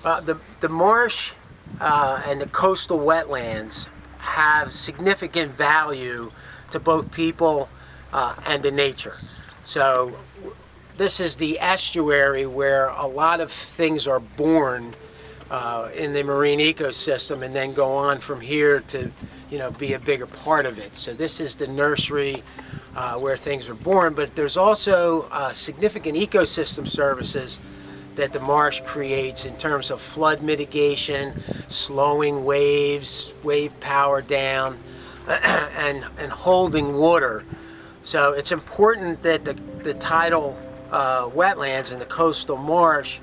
The marsh and the coastal wetlands have significant value to both people and to nature. So this is the estuary where a lot of things are born in the marine ecosystem and then go on from here to be a bigger part of it. So this is the nursery where things are born, but there's also significant ecosystem services that the marsh creates in terms of flood mitigation, slowing waves, wave power down, and holding water. So it's important that the tidal wetlands and the coastal marsh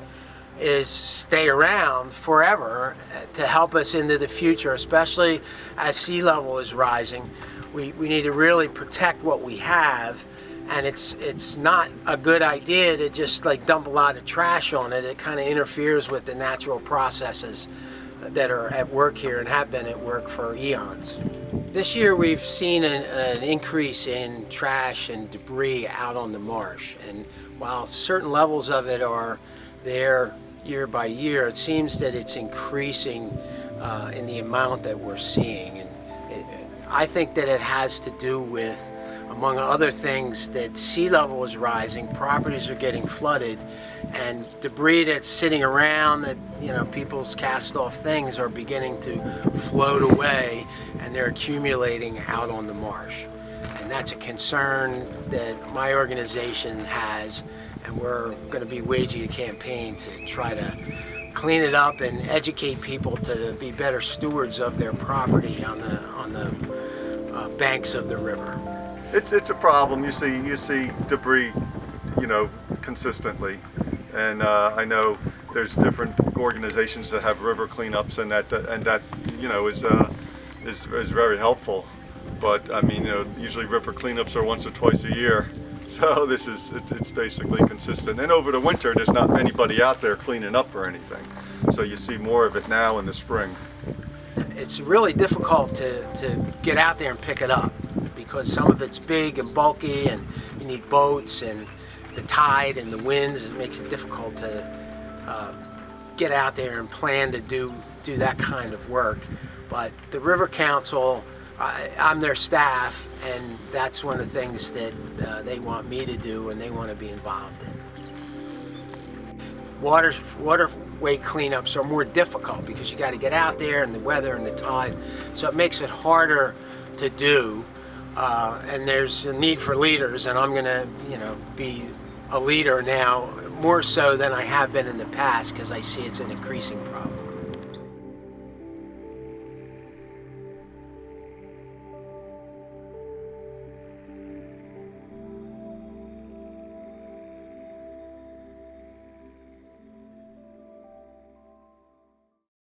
stay around forever to help us into the future, especially as sea level is rising. We need to really protect what we have, and it's not a good idea to just like dump a lot of trash on it. It kind of interferes with the natural processes that are at work here and have been at work for eons. This year we've seen an increase in trash and debris out on the marsh, and while certain levels of it are there year by year, it seems that it's increasing in the amount that we're seeing. And I think that it has to do with, among other things, that sea level is rising, properties are getting flooded, and debris that's sitting around that people's cast off things are beginning to float away, and they're accumulating out on the marsh. And that's a concern that my organization has, and we're going to be waging a campaign to try to clean it up and educate people to be better stewards of their property on the banks of the river. It's a problem. You see debris, consistently, and I know there's different organizations that have river cleanups, and that is very helpful. But I mean, usually river cleanups are once or twice a year, so it's basically consistent. And over the winter, there's not anybody out there cleaning up or anything, so you see more of it now in the spring. It's really difficult to get out there and pick it up because some of it's big and bulky, and you need boats, and the tide and the winds, it makes it difficult to get out there and plan to do that kind of work. But the River Council, I'm their staff, and that's one of the things that they want me to do and they want to be involved in. Waterway cleanups are more difficult because you got to get out there and the weather and the tide, so it makes it harder to do. And there's a need for leaders, and I'm going to, be a leader now more so than I have been in the past because I see it's an increasing problem.